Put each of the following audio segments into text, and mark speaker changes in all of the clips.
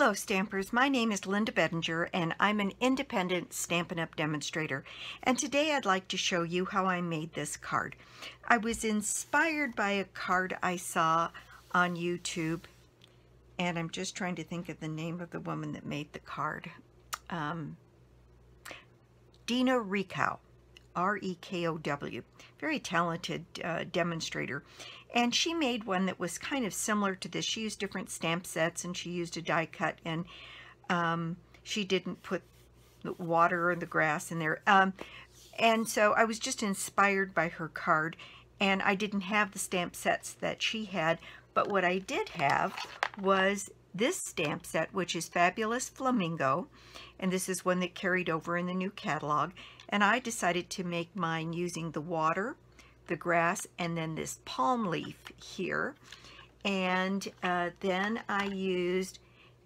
Speaker 1: Hello Stampers, my name is Linda Bedinger and I'm an independent Stampin' Up! Demonstrator, and today I'd like to show you how I made this card. I was inspired by a card I saw on YouTube, and I'm just trying to think of the name of the woman that made the card. Dina Rekow, R-E-K-O-W, very talented demonstrator. And she made one that was kind of similar to this. She used different stamp sets and she used a die cut, and she didn't put the water or the grass in there. And so I was just inspired by her card, and I didn't have the stamp sets that she had, but what I did have was this stamp set, which is Fabulous Flamingo, and this is one that carried over in the new catalog, and I decided to make mine using the water, the grass, and then this palm leaf here. And then I used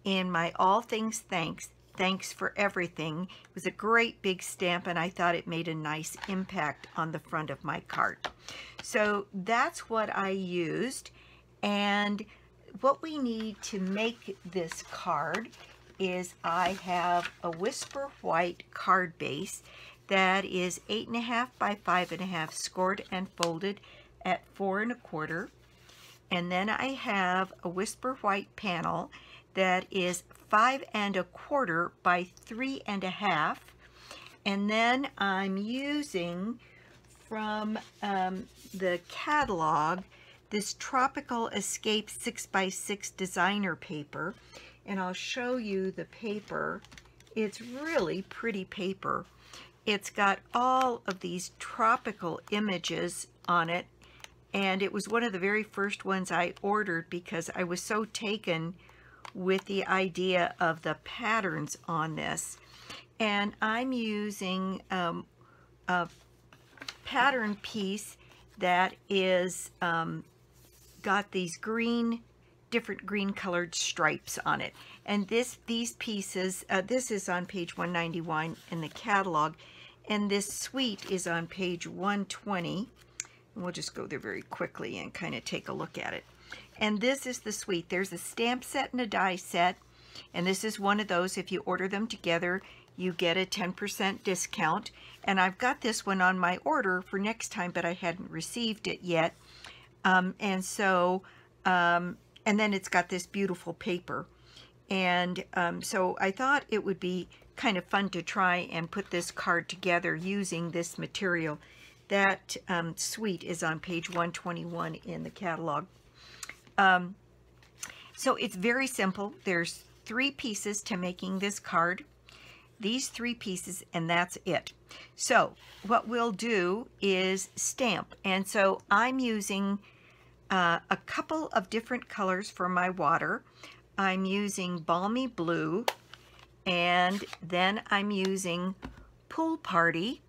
Speaker 1: in my All Things Thanks for Everything. It was a great big stamp, and I thought it made a nice impact on the front of my card. So that's what I used, and what we need to make this card is I have a Whisper White card base that is 8.5 by 5.5 scored and folded at 4 1/4. And then I have a Whisper White panel that is 5 1/4 by 3 1/2. And then I'm using from the catalog this Tropical Escape 6x6 designer paper. And I'll show you the paper. It's really pretty paper. It's got all of these tropical images on it, and it was one of the very first ones I ordered because I was so taken with the idea of the patterns on this. And I'm using a pattern piece that is got these different green colored stripes on it. And these pieces, this is on page 191 in the catalog, and this suite is on page 120. And we'll just go there very quickly and kind of take a look at it. And this is the suite. There's a stamp set and a die set, and this is one of those, if you order them together, you get a 10% discount. And I've got this one on my order for next time, but I hadn't received it yet. And then it's got this beautiful paper. And so I thought it would be kind of fun to try and put this card together using this material. That suite is on page 121 in the catalog. So it's very simple. There's 3 pieces to making this card. These 3 pieces, and that's it. So what we'll do is stamp. And so I'm using a couple of different colors for my water. I'm using Balmy Blue, and then I'm using Pool Party.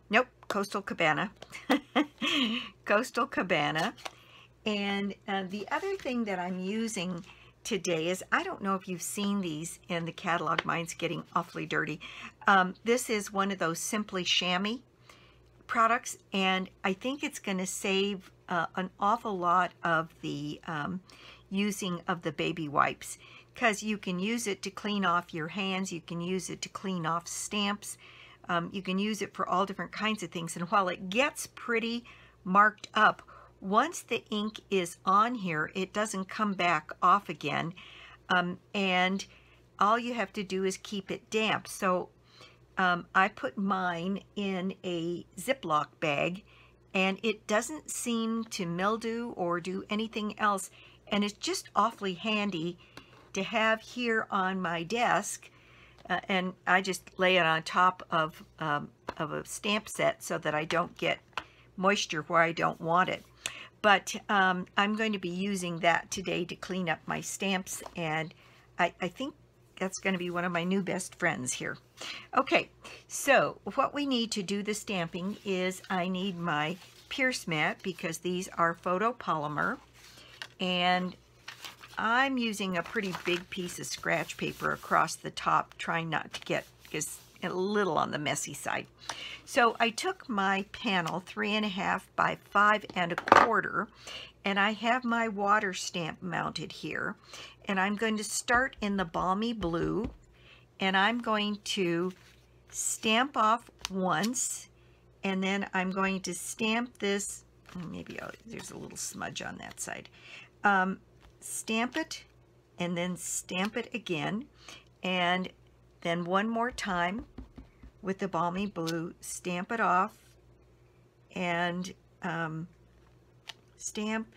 Speaker 1: Nope, Coastal Cabana. Coastal Cabana. And the other thing that I'm using today is, I don't know if you've seen these in the catalog. Mine's getting awfully dirty. This is one of those Simply Chamois products, and I think it's going to save an awful lot of the using of the baby wipes, because you can use it to clean off your hands, you can use it to clean off stamps, you can use it for all different kinds of things. And while it gets pretty marked up, once the ink is on here, it doesn't come back off again, and all you have to do is keep it damp. So I put mine in a Ziploc bag, and it doesn't seem to mildew or do anything else, and it's just awfully handy to have here on my desk. And I just lay it on top of a stamp set so that I don't get moisture where I don't want it. But I'm going to be using that today to clean up my stamps, and I think that's going to be one of my new best friends here. Okay, so what we need to do the stamping is I need my Pierce mat, because these are photopolymer, and I'm using a pretty big piece of scratch paper across the top, trying not to get, because a little on the messy side. So I took my panel 3.5 by 5.25, and I have my water stamp mounted here, and I'm going to start in the balmy blue, and I'm going to stamp off once, and then I'm going to stamp this, maybe there's a little smudge on that side, stamp it and then stamp it again, and then one more time with the balmy blue, stamp it off and stamp,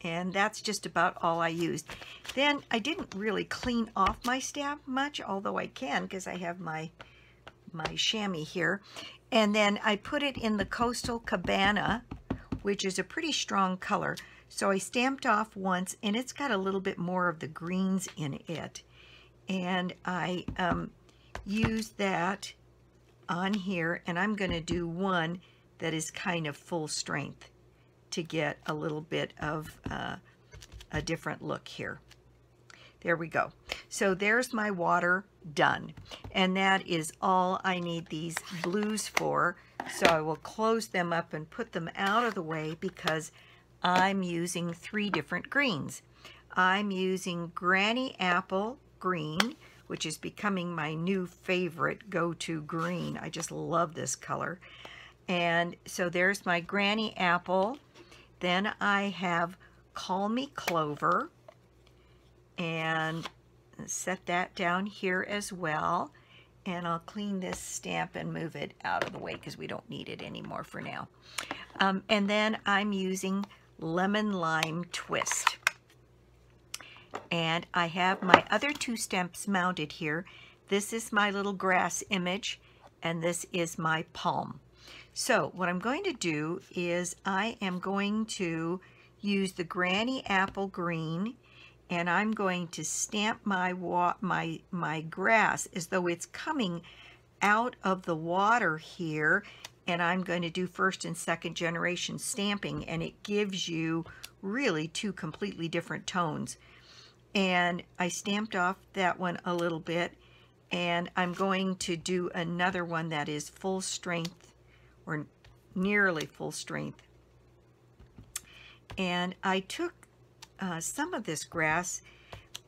Speaker 1: and that's just about all I used. Then I didn't really clean off my stamp much, although I can because I have my chamois here. And then I put it in the Coastal Cabana, which is a pretty strong color. So I stamped off once, and it's got a little bit more of the greens in it. And I used that on here, and I'm going to do one that is kind of full strength to get a little bit of a different look here. There we go. So there's my water done, and that is all I need these blues for. So I will close them up and put them out of the way because I'm using 3 different greens. I'm using Granny Apple Green, which is becoming my new favorite go-to green. I just love this color. And so there's my Granny Apple. Then I have Call Me Clover, and set that down here as well. And I'll clean this stamp and move it out of the way because we don't need it anymore for now. And then I'm using Lemon Lime Twist. And I have my other 2 stamps mounted here. This is my little grass image, and this is my palm. So what I'm going to do is I am going to use the Granny Apple Green, and I'm going to stamp my grass as though it's coming out of the water here, and I'm going to do 1st and 2nd generation stamping, and it gives you really 2 completely different tones. And I stamped off that one a little bit, and I'm going to do another one that is full strength or nearly full strength. And I took some of this grass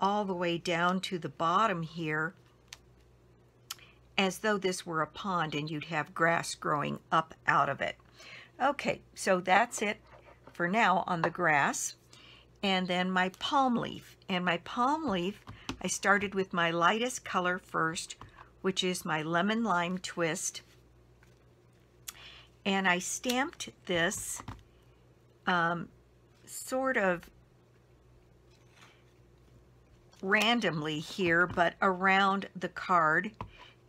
Speaker 1: all the way down to the bottom here as though this were a pond and you'd have grass growing up out of it. Okay, so that's it for now on the grass. And then my palm leaf. And my palm leaf, I started with my lightest color first, which is my Lemon Lime Twist. And I stamped this sort of randomly here, but around the card,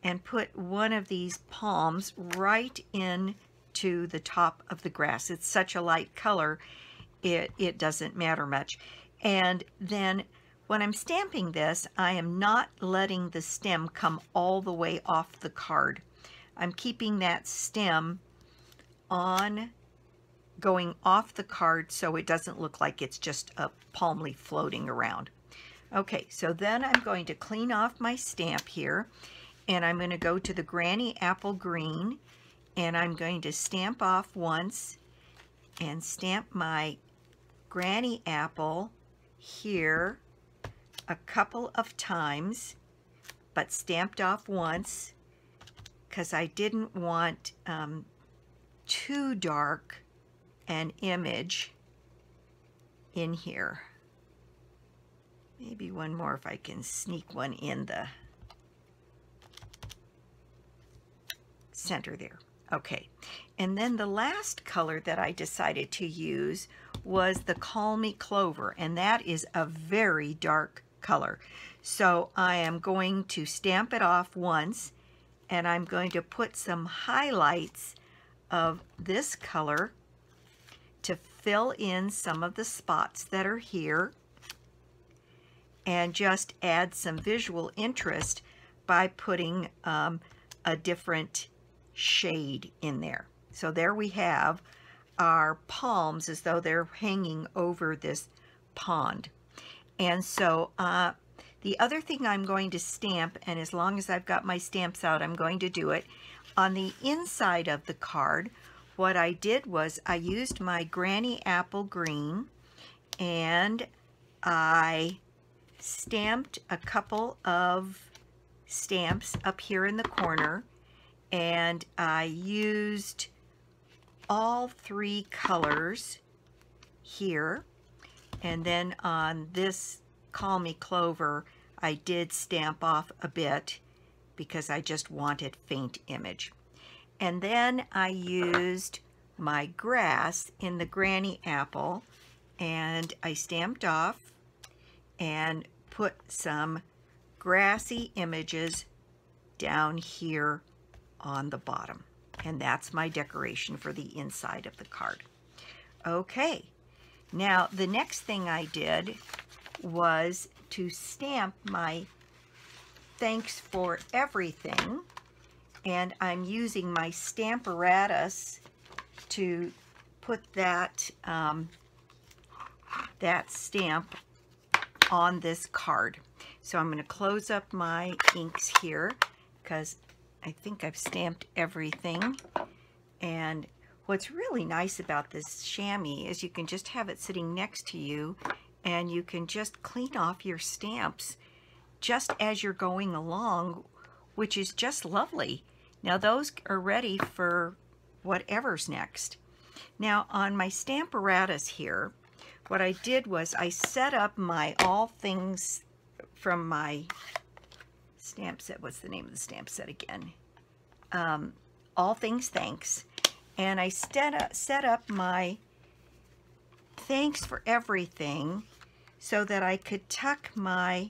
Speaker 1: and put one of these palms right into the top of the grass. It's such a light color, it doesn't matter much. And then when I'm stamping this, I am not letting the stem come all the way off the card. I'm keeping that stem on, going off the card, so it doesn't look like it's just a palm leaf floating around. Okay, so then I'm going to clean off my stamp here, and I'm going to go to the Granny Apple Green, and I'm going to stamp off once and stamp my Granny Apple here a couple of times, but stamped off once because I didn't want too dark an image in here. Maybe one more if I can sneak one in the center there. Okay, and then the last color that I decided to use was the Call Me Clover, and that is a very dark color. So I am going to stamp it off once, and I'm going to put some highlights of this color to fill in some of the spots that are here, and just add some visual interest by putting a different shade in there. So there we have our palms as though they're hanging over this pond. And so the The other thing I'm going to stamp, and as long as I've got my stamps out, I'm going to do it, on the inside of the card, what I did was I used my Granny Apple Green and I stamped a couple of stamps up here in the corner, and I used all three colors here, and then on this Call Me Clover I did stamp off a bit because I just wanted faint image. And then I used my grass in the Granny Apple, and I stamped off and put some grassy images down here on the bottom. And that's my decoration for the inside of the card. Okay, now the next thing I did was to stamp my Thanks for Everything, and I'm using my Stamparatus to put that that stamp on this card. So I'm going to close up my inks here because I think I've stamped everything. And what's really nice about this chamois is you can just have it sitting next to you, and you can just clean off your stamps just as you're going along, which is just lovely. Now those are ready for whatever's next. Now on my Stamparatus here, what I did was I set up my All Things from my stamp set. What's the name of the stamp set again? All Things Thanks. And I set up my Thanks for Everything so that I could tuck my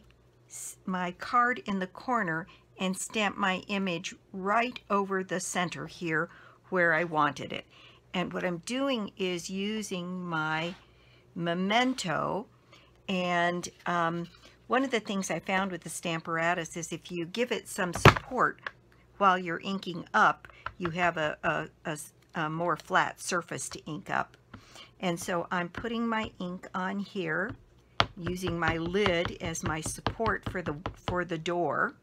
Speaker 1: card in the corner and stamp my image right over the center here where I wanted it. And what I'm doing is using my Momento, and one of the things I found with the Stamparatus is if you give it some support while you're inking up, you have a more flat surface to ink up. And so I'm putting my ink on here, using my lid as my support for the door,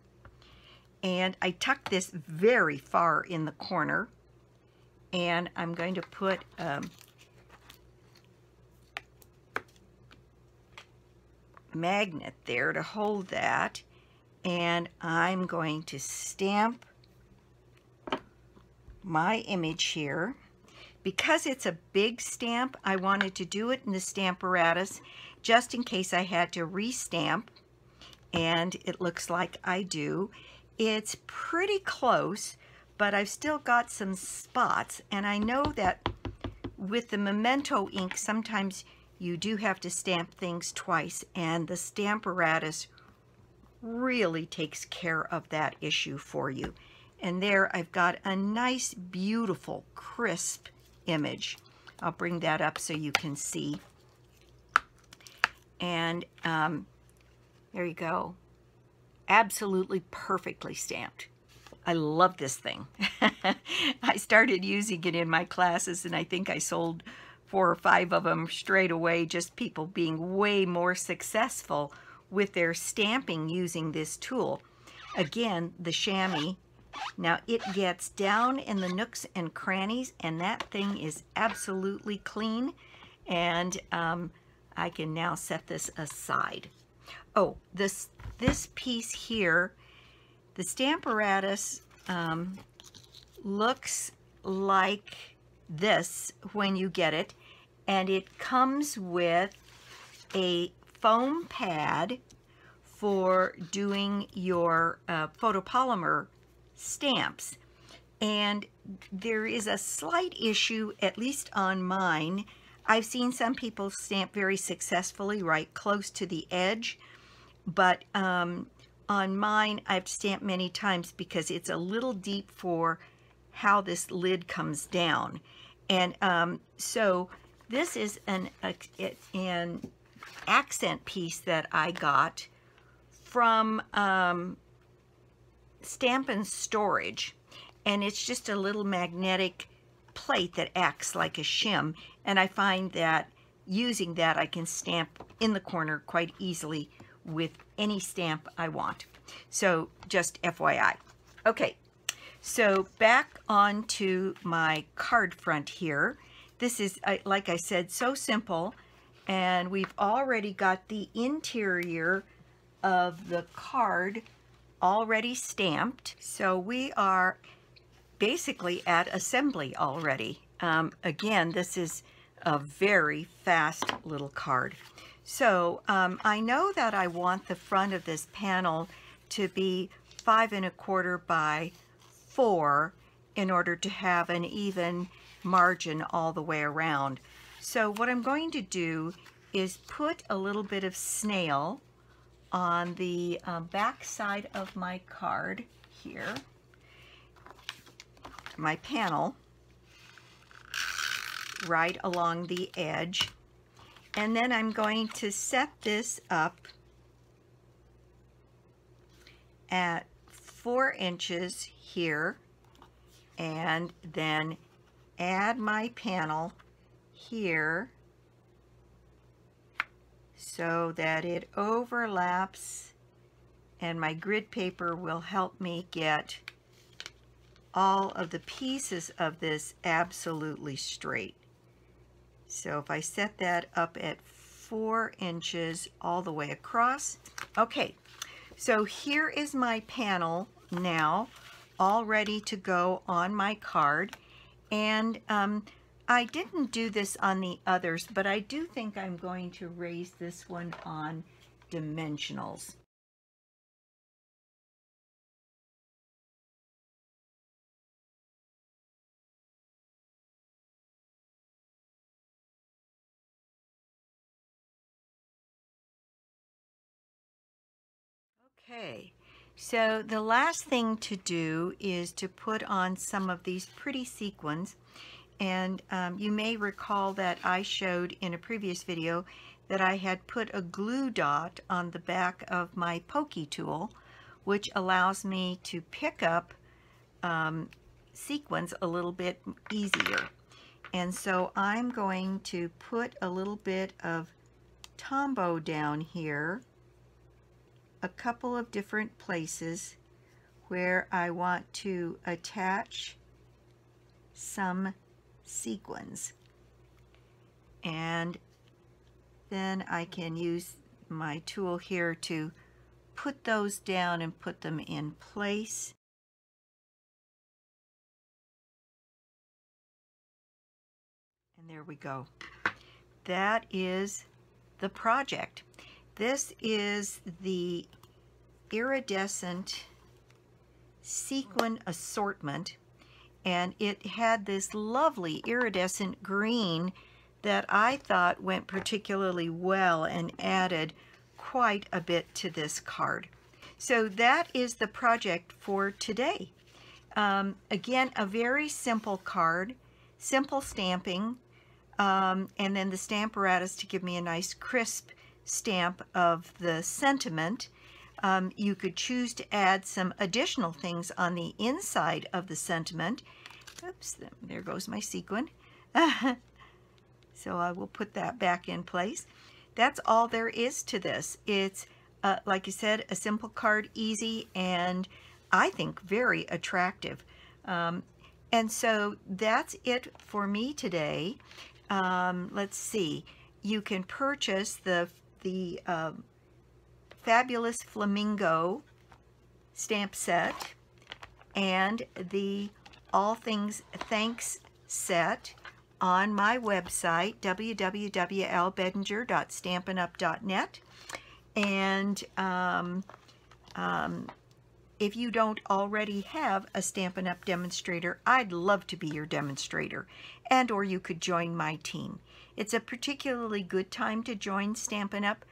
Speaker 1: and I tuck this very far in the corner, and I'm going to put magnet there to hold that, and I'm going to stamp my image here. Because it's a big stamp, I wanted to do it in the Stamparatus just in case I had to restamp, and it looks like I do. It's pretty close, but I've still got some spots, and I know that with the Momento ink sometimes you do have to stamp things twice, and the Stamparatus really takes care of that issue for you. And there I've got a nice, beautiful, crisp image. I'll bring that up so you can see. And there you go. Absolutely perfectly stamped. I love this thing. I started using it in my classes, and I think I sold 4 or 5 of them straight away, just people being way more successful with their stamping using this tool. Again, the chamois. Now it gets down in the nooks and crannies, and that thing is absolutely clean, and I can now set this aside. Oh, this piece here, the Stamparatus looks like this when you get it, and it comes with a foam pad for doing your photopolymer stamps. And there is a slight issue, at least on mine. I've seen some people stamp very successfully right close to the edge, but on mine I've stamped many times because it's a little deep for how this lid comes down. And so this is an accent piece that I got from Stampin' Storage, and it's just a little magnetic plate that acts like a shim, and I find that using that I can stamp in the corner quite easily with any stamp I want. So just FYI. Okay, so back onto my card front here. This is, like I said, so simple, and we've already got the interior of the card already stamped. So we are basically at assembly already. Again, this is a very fast little card. So I know that I want the front of this panel to be 5 1/4 by 4 in order to have an even margin all the way around. So what I'm going to do is put a little bit of snail on the back side of my card here, my panel, right along the edge. And then I'm going to set this up at 4 inches here, and then add my panel here so that it overlaps, and my grid paper will help me get all of the pieces of this absolutely straight. So if I set that up at 4 inches all the way across. Okay, so here is my panel now, all ready to go on my card. And I didn't do this on the others, but I do think I'm going to raise this one on dimensionals. Okay, so the last thing to do is to put on some of these pretty sequins. And you may recall that I showed in a previous video that I had put a glue dot on the back of my pokey tool, which allows me to pick up sequins a little bit easier. And so I'm going to put a little bit of Tombow down here, a couple of different places where I want to attach some sequins, and then I can use my tool here to put those down and put them in place. And there we go. That is the project. This is the Iridescent Sequin Assortment, and it had this lovely iridescent green that I thought went particularly well and added quite a bit to this card. So that is the project for today. Again, a very simple card, simple stamping, and then the Stamparatus to give me a nice crisp stamp of the sentiment. You could choose to add some additional things on the inside of the sentiment. Oops, there goes my sequin. So I will put that back in place. That's all there is to this. It's, like I said, a simple card, easy, and I think very attractive. And so that's it for me today. Let's see. You can purchase the fabulous Flamingo stamp set and the All Things Thanks set on my website, www.lbedinger.stampinup.net. And if you don't already have a Stampin' Up! Demonstrator, I'd love to be your demonstrator, and or you could join my team. It's a particularly good time to join Stampin' Up!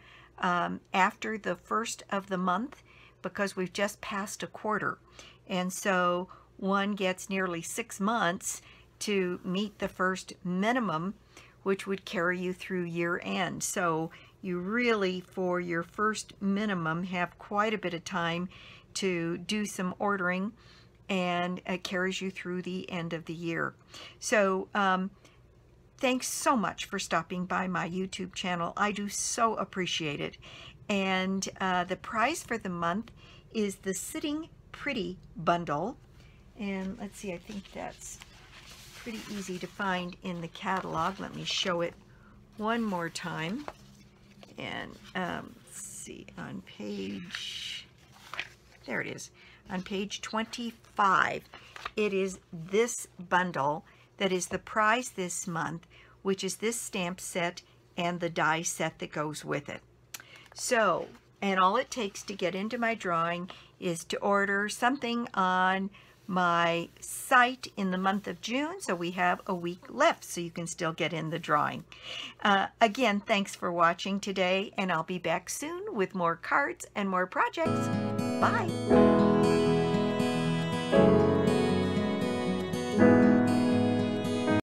Speaker 1: After the first of the month, because we've just passed a quarter, and so one gets nearly 6 months to meet the first minimum, which would carry you through year end. So you really, for your first minimum, have quite a bit of time to do some ordering, and it carries you through the end of the year. So thanks so much for stopping by my YouTube channel. I do so appreciate it. And the prize for the month is the Sitting Pretty bundle. And let's see, I think that's pretty easy to find in the catalog. Let me show it one more time. And let's see, on page, there it is, on page 25, it is this bundle that is the prize this month, which is this stamp set and the die set that goes with it. So, and all it takes to get into my drawing is to order something on my site in the month of June, so we have a week left, so you can still get in the drawing. Again, thanks for watching today, and I'll be back soon with more cards and more projects. Bye!